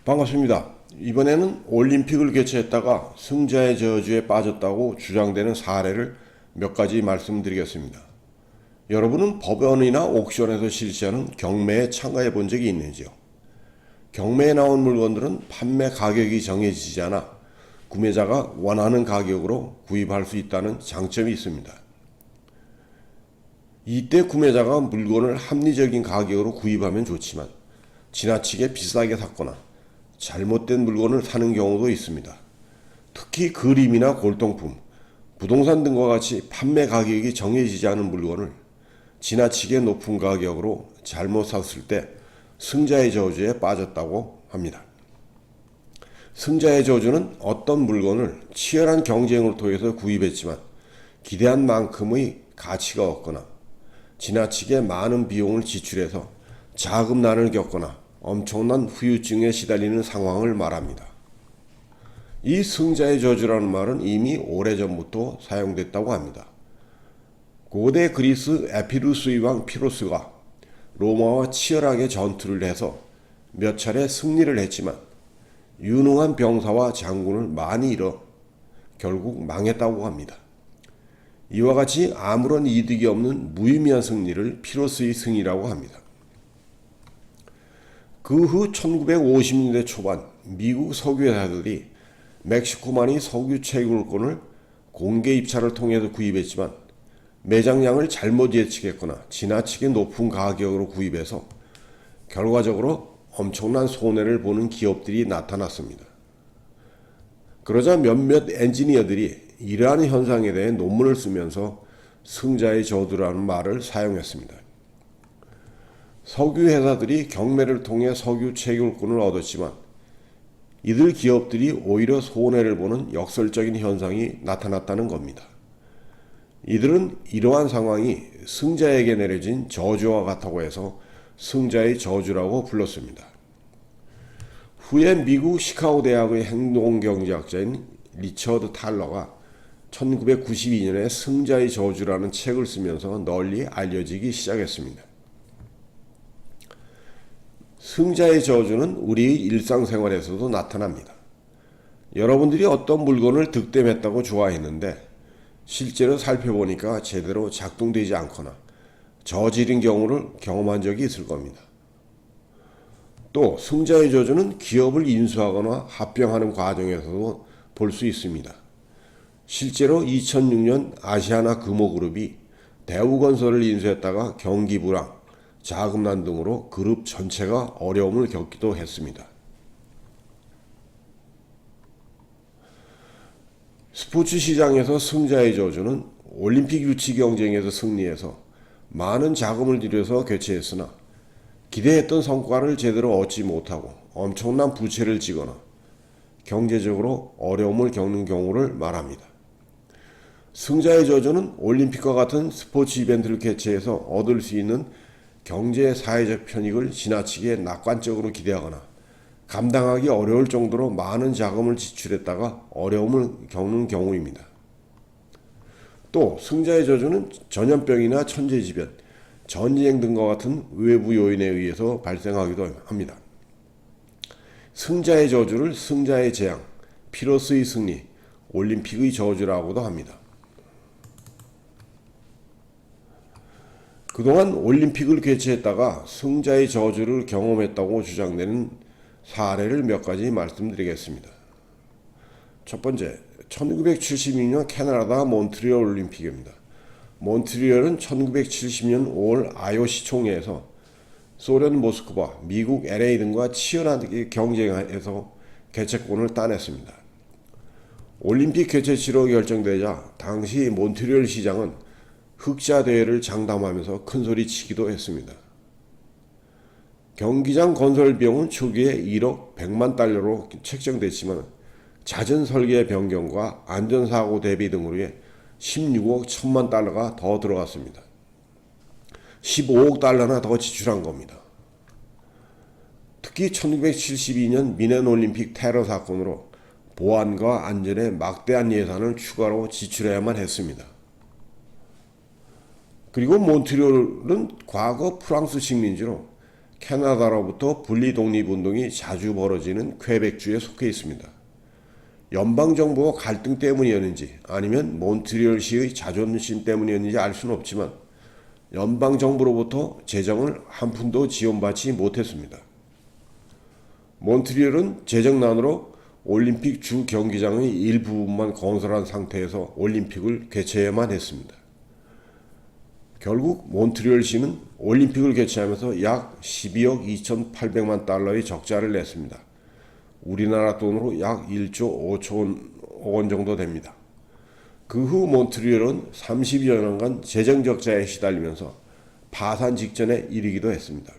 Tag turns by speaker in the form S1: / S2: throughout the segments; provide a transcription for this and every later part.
S1: 반갑습니다. 이번에는 올림픽을 개최했다가 승자의 저주에 빠졌다고 주장되는 사례를 몇 가지 말씀드리겠습니다. 여러분은 법원이나 옥션에서 실시하는 경매에 참가해 본 적이 있는지요? 경매에 나온 물건들은 판매 가격이 정해지지 않아 구매자가 원하는 가격으로 구입할 수 있다는 장점이 있습니다. 이때 구매자가 물건을 합리적인 가격으로 구입하면 좋지만 지나치게 비싸게 샀거나 잘못된 물건을 사는 경우도 있습니다. 특히 그림이나 골동품, 부동산 등과 같이 판매 가격이 정해지지 않은 물건을 지나치게 높은 가격으로 잘못 샀을 때 승자의 저주에 빠졌다고 합니다. 승자의 저주는 어떤 물건을 치열한 경쟁을 통해서 구입했지만 기대한 만큼의 가치가 없거나 지나치게 많은 비용을 지출해서 자금난을 겪거나 엄청난 후유증에 시달리는 상황을 말합니다. 이 승자의 저주라는 말은 이미 오래전부터 사용됐다고 합니다. 고대 그리스 에피루스의 왕 피로스가 로마와 치열하게 전투를 해서 몇 차례 승리를 했지만 유능한 병사와 장군을 많이 잃어 결국 망했다고 합니다. 이와 같이 아무런 이득이 없는 무의미한 승리를 피로스의 승이라고 합니다. 그 후 1950년대 초반 미국 석유회사들이 멕시코만이 석유 채굴권을 공개 입찰을 통해서 구입했지만 매장량을 잘못 예측했거나 지나치게 높은 가격으로 구입해서 결과적으로 엄청난 손해를 보는 기업들이 나타났습니다. 그러자 몇몇 엔지니어들이 이러한 현상에 대해 논문을 쓰면서 승자의 저주라는 말을 사용했습니다. 석유 회사들이 경매를 통해 석유 채굴권을 얻었지만 이들 기업들이 오히려 손해를 보는 역설적인 현상이 나타났다는 겁니다. 이들은 이러한 상황이 승자에게 내려진 저주와 같다고 해서 승자의 저주라고 불렀습니다. 후에 미국 시카고 대학의 행동경제학자인 리처드 탈러가 1992년에 승자의 저주라는 책을 쓰면서 널리 알려지기 시작했습니다. 승자의 저주는 우리의 일상생활에서도 나타납니다. 여러분들이 어떤 물건을 득템했다고 좋아했는데 실제로 살펴보니까 제대로 작동되지 않거나 저지른 경우를 경험한 적이 있을 겁니다. 또 승자의 저주는 기업을 인수하거나 합병하는 과정에서도 볼 수 있습니다. 실제로 2006년 아시아나 금호그룹이 대우건설을 인수했다가 경기 불황, 자금난 등으로 그룹 전체가 어려움을 겪기도 했습니다. 스포츠 시장에서 승자의 저주는 올림픽 유치 경쟁에서 승리해서 많은 자금을 들여서 개최했으나 기대했던 성과를 제대로 얻지 못하고 엄청난 부채를 지거나 경제적으로 어려움을 겪는 경우를 말합니다. 승자의 저주는 올림픽과 같은 스포츠 이벤트를 개최해서 얻을 수 있는 경제 사회적 편익을 지나치게 낙관적으로 기대하거나 감당하기 어려울 정도로 많은 자금을 지출했다가 어려움을 겪는 경우입니다. 또 승자의 저주는 전염병이나 천재지변, 전쟁 등과 같은 외부 요인에 의해서 발생하기도 합니다. 승자의 저주를 승자의 재앙, 피로스의 승리, 올림픽의 저주라고도 합니다. 그동안 올림픽을 개최했다가 승자의 저주를 경험했다고 주장되는 사례를 몇 가지 말씀드리겠습니다. 첫 번째, 1976년 캐나다 몬트리올 올림픽입니다. 몬트리올은 1970년 5월 IOC 총회에서 소련 모스크바, 미국 LA 등과 치열하게 경쟁해서 개최권을 따냈습니다. 올림픽 개최지로 결정되자 당시 몬트리올 시장은 흑자 대회를 장담하면서 큰소리치기도 했습니다. 경기장 건설 비용은 초기에 1억 100만 달러로 책정됐지만 잦은 설계 변경과 안전사고 대비 등으로 해 16억 1000만 달러가 더 들어갔습니다. 15억 달러나 더 지출한 겁니다. 특히 1972년 미넨 올림픽 테러 사건으로 보안과 안전에 막대한 예산을 추가로 지출해야만 했습니다. 그리고 몬트리올은 과거 프랑스 식민지로 캐나다로부터 분리 독립운동이 자주 벌어지는 퀘벡주에 속해 있습니다. 연방정부와 갈등 때문이었는지 아니면 몬트리올시의 자존심 때문이었는지 알 수는 없지만 연방정부로부터 재정을 한 푼도 지원받지 못했습니다. 몬트리올은 재정난으로 올림픽 주 경기장의 일부분만 건설한 상태에서 올림픽을 개최해야만 했습니다. 결국 몬트리올시는 올림픽을 개최하면서 약 12억 2,800만 달러의 적자를 냈습니다. 우리나라 돈으로 약 1조 5천억 원 정도 됩니다. 그 후 몬트리올은 30여 년간 재정 적자에 시달리면서 파산 직전에 이르기도 했습니다.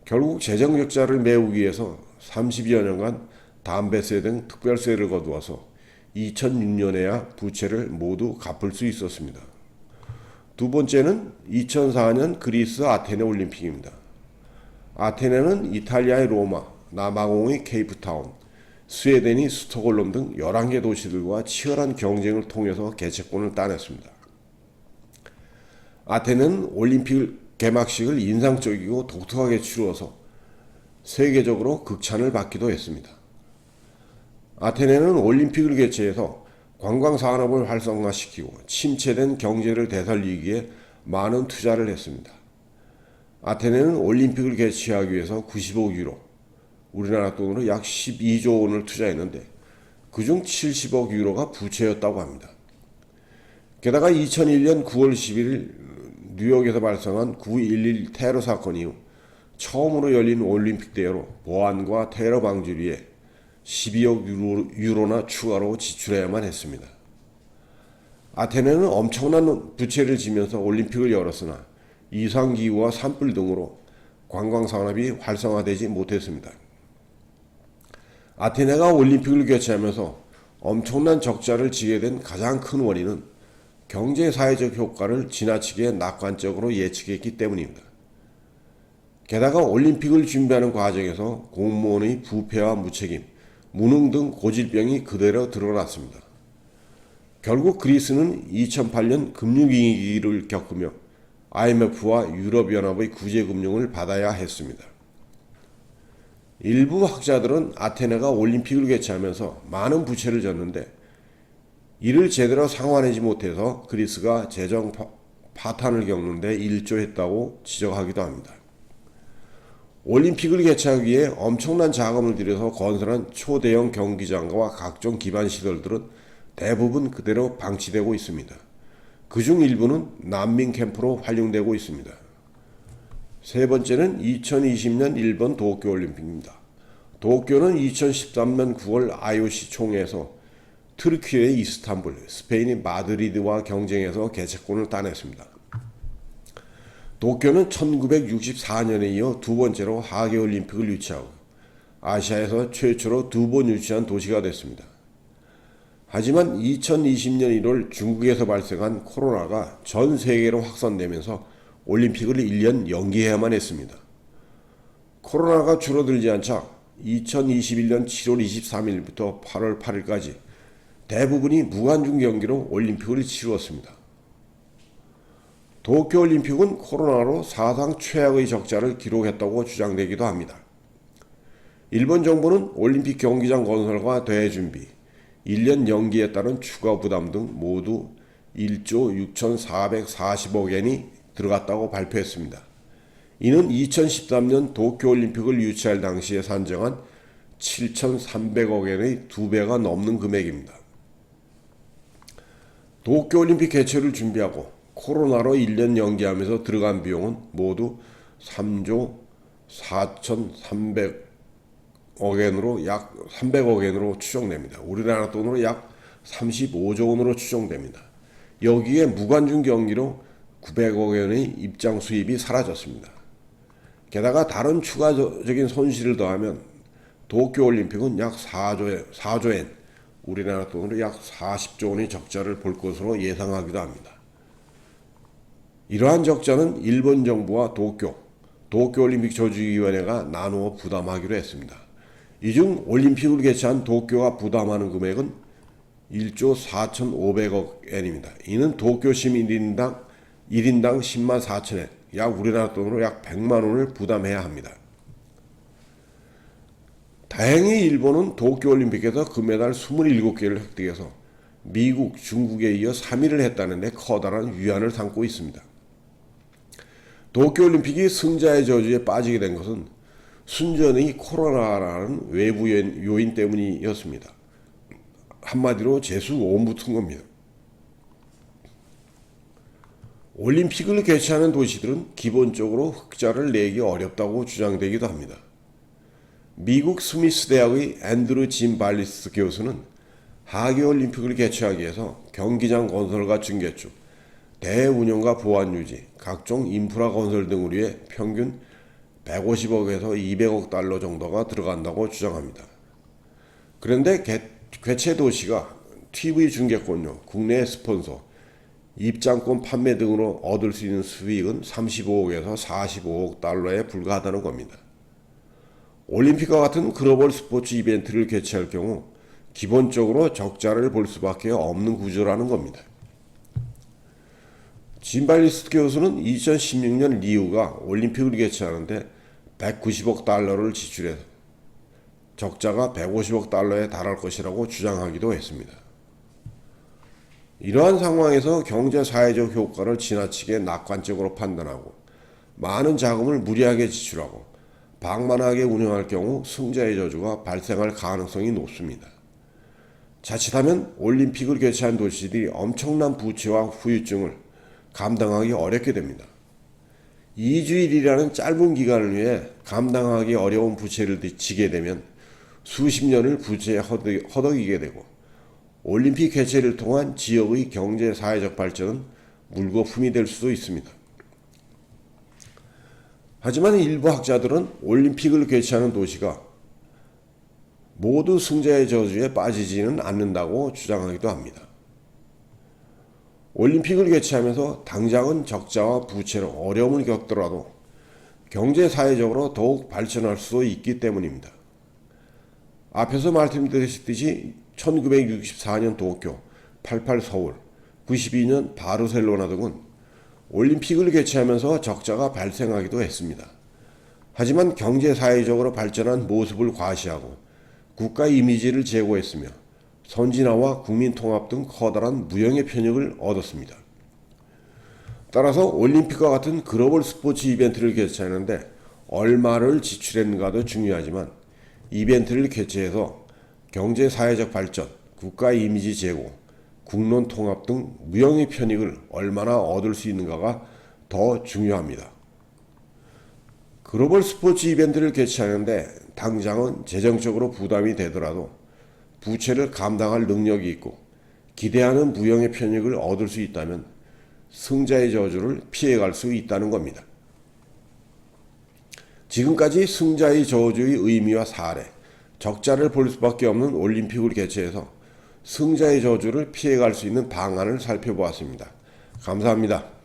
S1: 결국 재정 적자를 메우기 위해서 30여 년간 담배세 등 특별세를 거두어서 2006년에야 부채를 모두 갚을 수 있었습니다. 두 번째는 2004년 그리스 아테네 올림픽입니다. 아테네는 이탈리아의 로마, 남아공의 케이프타운, 스웨덴이 스톡홀름 등 11개 도시들과 치열한 경쟁을 통해서 개최권을 따냈습니다. 아테네는 올림픽 개막식을 인상적이고 독특하게 치루어서 세계적으로 극찬을 받기도 했습니다. 아테네는 올림픽을 개최해서 관광산업을 활성화시키고 침체된 경제를 되살리기 위해 많은 투자를 했습니다. 아테네는 올림픽을 개최하기 위해서 95억 유로, 우리나라 돈으로 약 12조 원을 투자했는데 그중 70억 유로가 부채였다고 합니다. 게다가 2001년 9월 11일 뉴욕에서 발생한 9.11 테러 사건 이후 처음으로 열린 올림픽 대회로 보안과 테러 방지를 위해 12억 유로나 추가로 지출해야만 했습니다. 아테네는 엄청난 부채를 지면서 올림픽을 열었으나 이상기후와 산불 등으로 관광산업이 활성화되지 못했습니다. 아테네가 올림픽을 개최하면서 엄청난 적자를 지게 된 가장 큰 원인은 경제사회적 효과를 지나치게 낙관적으로 예측했기 때문입니다. 게다가 올림픽을 준비하는 과정에서 공무원의 부패와 무책임, 무능 등 고질병이 그대로 드러났습니다. 결국 그리스는 2008년 금융위기를 겪으며 IMF와 유럽연합의 구제금융을 받아야 했습니다. 일부 학자들은 아테네가 올림픽을 개최하면서 많은 부채를 졌는데 이를 제대로 상환하지 못해서 그리스가 재정 파탄을 겪는 데 일조했다고 지적하기도 합니다. 올림픽을 개최하기 위해 엄청난 자금을 들여서 건설한 초대형 경기장과 각종 기반 시설들은 대부분 그대로 방치되고 있습니다. 그중 일부는 난민 캠프로 활용되고 있습니다. 세 번째는 2020년 일본 도쿄올림픽입니다. 도쿄는 2013년 9월 IOC 총회에서 트르키예의 이스탄불, 스페인의 마드리드와 경쟁해서 개최권을 따냈습니다. 도쿄는 1964년에 이어 두 번째로 하계올림픽을 유치하고 아시아에서 최초로 두 번 유치한 도시가 됐습니다. 하지만 2020년 1월 중국에서 발생한 코로나가 전 세계로 확산되면서 올림픽을 1년 연기해야만 했습니다. 코로나가 줄어들지 않자 2021년 7월 23일부터 8월 8일까지 대부분이 무관중 경기로 올림픽을 치루었습니다. 도쿄올림픽은 코로나로 사상 최악의 적자를 기록했다고 주장되기도 합니다. 일본 정부는 올림픽 경기장 건설과 대회 준비, 1년 연기에 따른 추가 부담 등 모두 1조 6,440억 엔이 들어갔다고 발표했습니다. 이는 2013년 도쿄올림픽을 유치할 당시에 산정한 7,300억 엔의 2배가 넘는 금액입니다. 도쿄올림픽 개최를 준비하고 코로나로 1년 연기하면서 들어간 비용은 모두 3조 4,300억 엔으로 약 300억 엔으로 추정됩니다. 우리나라 돈으로 약 35조 원으로 추정됩니다. 여기에 무관중 경기로 900억 엔의 입장 수입이 사라졌습니다. 게다가 다른 추가적인 손실을 더하면 도쿄올림픽은 약 4조 엔, 우리나라 돈으로 약 40조 원의 적자를 볼 것으로 예상하기도 합니다. 이러한 적자는 일본 정부와 도쿄올림픽 조직위원회가 나누어 부담하기로 했습니다. 이 중 올림픽을 개최한 도쿄가 부담하는 금액은 1조 4,500억 엔입니다. 이는 도쿄 시민 1인당 10만 4천 엔, 약 우리나라 돈으로 약 100만 원을 부담해야 합니다. 다행히 일본은 도쿄올림픽에서 금메달 27개를 획득해서 미국, 중국에 이어 3위를 했다는 데 커다란 위안을 삼고 있습니다. 도쿄올림픽이 승자의 저주에 빠지게 된 것은 순전히 코로나라는 외부 요인 때문이었습니다. 한마디로 재수 온 붙은 겁니다. 올림픽을 개최하는 도시들은 기본적으로 흑자를 내기 어렵다고 주장되기도 합니다. 미국 스미스 대학의 앤드루 짐 발리스 교수는 하계올림픽을 개최하기 위해서 경기장 건설과 중계축, 대회 운영과 보안 유지, 각종 인프라 건설 등을 위해 평균 150억에서 200억 달러 정도가 들어간다고 주장합니다. 그런데 개최 도시가 TV 중계권료, 국내 스폰서, 입장권 판매 등으로 얻을 수 있는 수익은 35억에서 45억 달러에 불과하다는 겁니다. 올림픽과 같은 글로벌 스포츠 이벤트를 개최할 경우 기본적으로 적자를 볼 수밖에 없는 구조라는 겁니다. 짐발리스트 교수는 2016년 리우가 올림픽을 개최하는데 190억 달러를 지출해서 적자가 150억 달러에 달할 것이라고 주장하기도 했습니다. 이러한 상황에서 경제사회적 효과를 지나치게 낙관적으로 판단하고 많은 자금을 무리하게 지출하고 방만하게 운영할 경우 승자의 저주가 발생할 가능성이 높습니다. 자칫하면 올림픽을 개최한 도시들이 엄청난 부채와 후유증을 감당하기 어렵게 됩니다. 2주일이라는 짧은 기간을 위해 감당하기 어려운 부채를 지게 되면 수십 년을 부채에 허덕이게 되고 올림픽 개최를 통한 지역의 경제 사회적 발전은 물거품이 될 수도 있습니다. 하지만 일부 학자들은 올림픽을 개최하는 도시가 모두 승자의 저주에 빠지지는 않는다고 주장하기도 합니다. 올림픽을 개최하면서 당장은 적자와 부채로 어려움을 겪더라도 경제 사회적으로 더욱 발전할 수 있기 때문입니다. 앞에서 말씀드렸듯이 1964년 도쿄, 88 서울, 92년 바르셀로나 등은 올림픽을 개최하면서 적자가 발생하기도 했습니다. 하지만 경제 사회적으로 발전한 모습을 과시하고 국가 이미지를 제고했으며 선진화와 국민 통합 등 커다란 무형의 편익을 얻었습니다. 따라서 올림픽과 같은 글로벌 스포츠 이벤트를 개최하는데 얼마를 지출했는가도 중요하지만 이벤트를 개최해서 경제 사회적 발전, 국가 이미지 제고, 국론 통합 등 무형의 편익을 얼마나 얻을 수 있는가가 더 중요합니다. 글로벌 스포츠 이벤트를 개최하는데 당장은 재정적으로 부담이 되더라도 부채를 감당할 능력이 있고 기대하는 무형의 편익을 얻을 수 있다면 승자의 저주를 피해갈 수 있다는 겁니다. 지금까지 승자의 저주의 의미와 사례, 적자를 볼 수밖에 없는 올림픽을 개최해서 승자의 저주를 피해갈 수 있는 방안을 살펴보았습니다. 감사합니다.